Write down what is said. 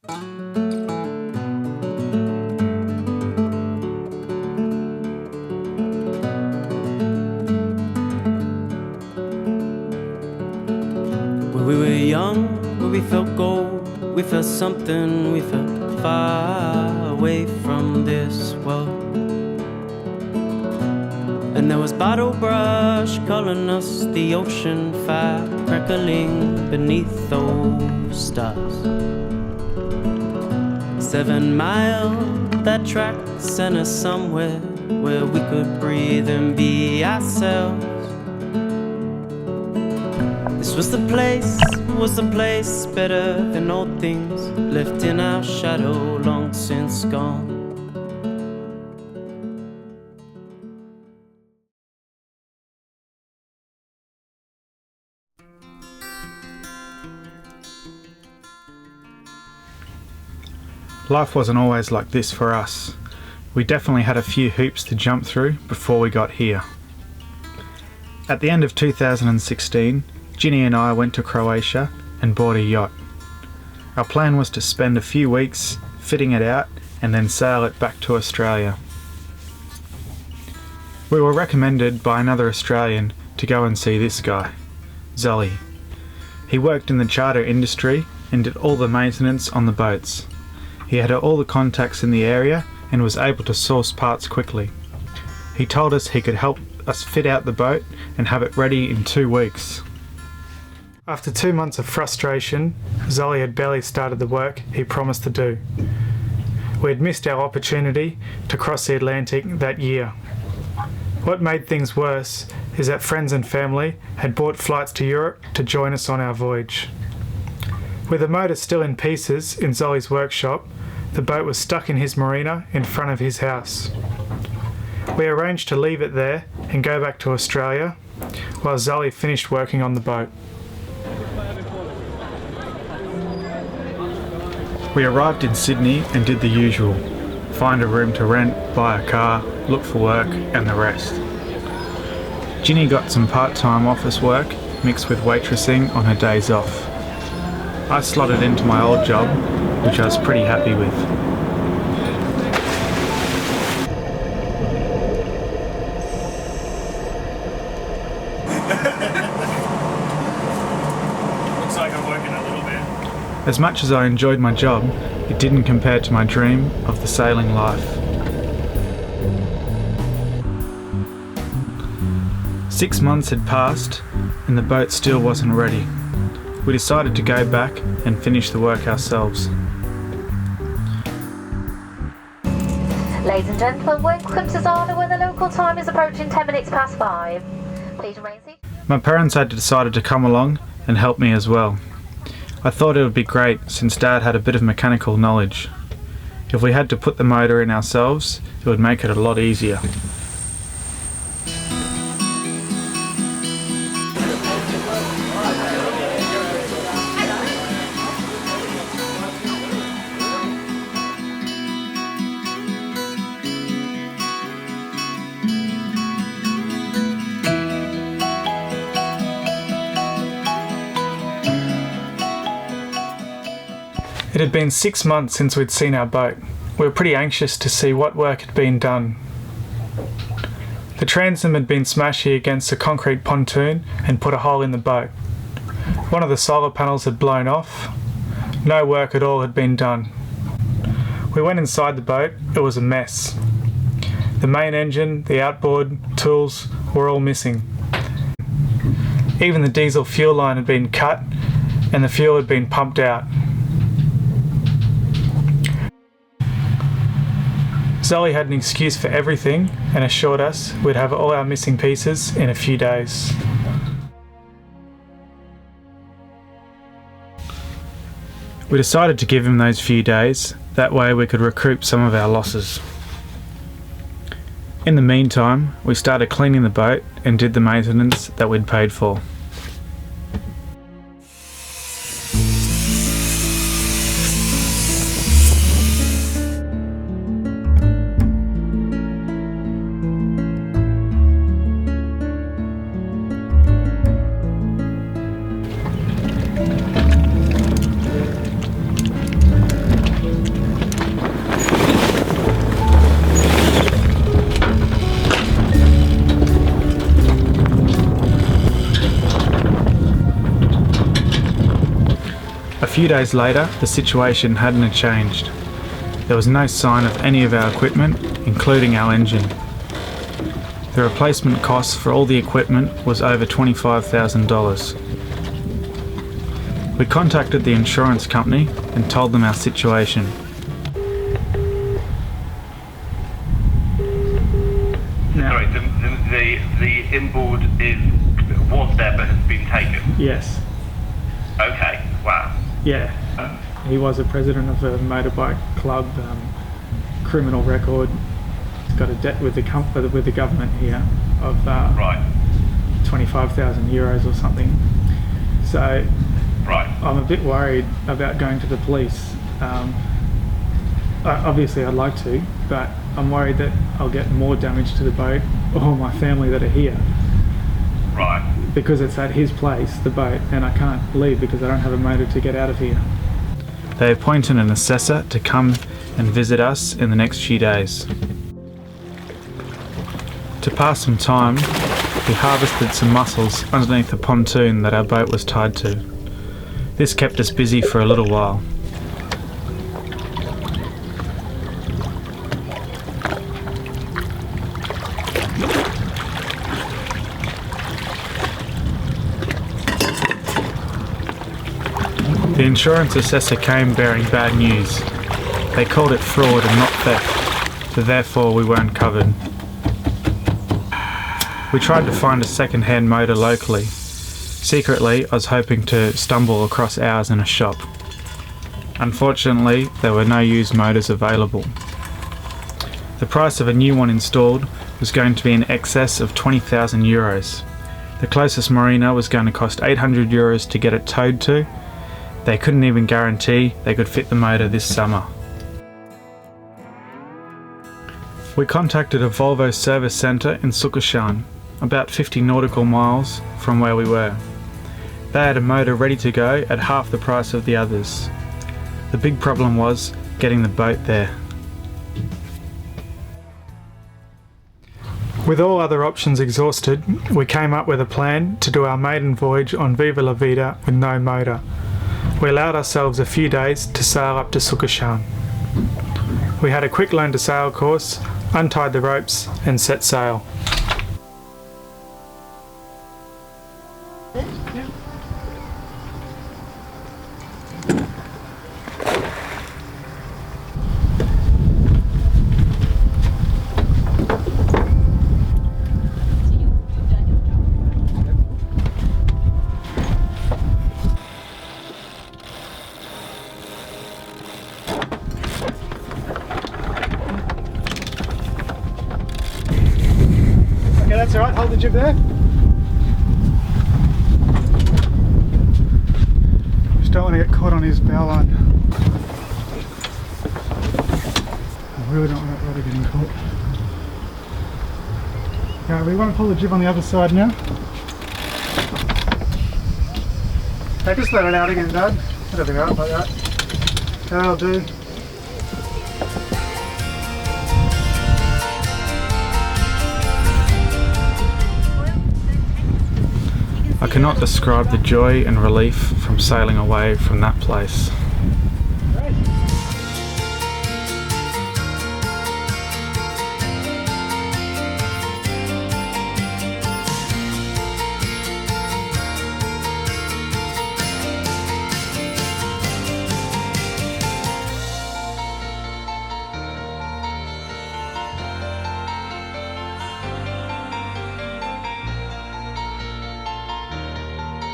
When we were young, when we felt gold, we felt something, we felt far away from this world. And there was bottle brush calling us the ocean, fire crackling beneath those stars. 7 miles, that track sent us somewhere where we could breathe and be ourselves. This was the place better than old things left in our shadow long since gone. Life wasn't always like this for us. We definitely had a few hoops to jump through before we got here. At the end of 2016, Ginny and I went to Croatia and bought a yacht. Our plan was to spend a few weeks fitting it out and then sail it back to Australia. We were recommended by another Australian to go and see this guy, Zully. He worked in the charter industry and did all the maintenance on the boats. He had all the contacts in the area and was able to source parts quickly. He told us he could help us fit out the boat and have it ready in 2 weeks. After 2 months of frustration, Zully had barely started the work he promised to do. We had missed our opportunity to cross the Atlantic that year. What made things worse is that friends and family had bought flights to Europe to join us on our voyage. With the motor still in pieces in Zully's workshop, the boat was stuck in his marina in front of his house. We arranged to leave it there and go back to Australia while Zully finished working on the boat. We arrived in Sydney and did the usual: find a room to rent, buy a car, look for work and the rest. Ginny got some part-time office work mixed with waitressing on her days off. I slotted into my old job, which I was pretty happy with. Looks like I'm working a little bit. As much as I enjoyed my job, it didn't compare to my dream of the sailing life. 6 months had passed and the boat still wasn't ready. We decided to go back and finish the work ourselves. Ladies and gentlemen, welcome to Zana, where the local time is approaching 10 minutes past 5. Please remain seated. My parents had decided to come along and help me as well. I thought it would be great since Dad had a bit of mechanical knowledge. If we had to put the motor in ourselves, it would make it a lot easier. It had been 6 months since we'd seen our boat. We were pretty anxious to see what work had been done. The transom had been smashed against a concrete pontoon and put a hole in the boat. One of the solar panels had blown off. No work at all had been done. We went inside the boat. It was a mess. The main engine, the outboard, tools were all missing. Even the diesel fuel line had been cut and the fuel had been pumped out. Zully had an excuse for everything and assured us we'd have all our missing pieces in a few days. We decided to give him those few days, that way we could recoup some of our losses. In the meantime, we started cleaning the boat and did the maintenance that we'd paid for. few days later, the situation hadn't changed. There was no sign of any of our equipment, including our engine. The replacement cost for all the equipment was over $25,000. We contacted the insurance company and told them our situation. Sorry, the inboard was there but has been taken? Yes. Okay, wow. Yeah. He was a president of a motorbike club, criminal record. He's got a debt with the government here of Right. 25,000 euros or something. So Right. I'm a bit worried about going to the police. Obviously I'd like to, but I'm worried that I'll get more damage to the boat or my family that are here. Right. Because it's at his place, the boat, and I can't leave because I don't have a motor to get out of here. They appointed an assessor to come and visit us in the next few days. To pass some time, we harvested some mussels underneath the pontoon that our boat was tied to. This kept us busy for a little while. The insurance assessor came bearing bad news. They called it fraud and not theft, so therefore we weren't covered. We tried to find a second-hand motor locally. Secretly, I was hoping to stumble across ours in a shop. Unfortunately, there were no used motors available. The price of a new one installed was going to be in excess of 20,000 euros. The closest marina was going to cost 800 euros to get it towed to. They couldn't even guarantee they could fit the motor this summer. We contacted a Volvo service centre in Suckershan, about 50 nautical miles from where we were. They had a motor ready to go at half the price of the others. The big problem was getting the boat there. With all other options exhausted, we came up with a plan to do our maiden voyage on Viva la Vida with no motor. We allowed ourselves a few days to sail up to Suckershan. We had a quick learn to sail course, untied the ropes and set sail. That's alright, hold the jib there. Just don't want to get caught on his bow line. I really don't want that rudder getting caught. Yeah, we want to pull the jib on the other side now. Okay, just let it out again, Dad. Let it out like that. That'll do. I cannot describe the joy and relief from sailing away from that place.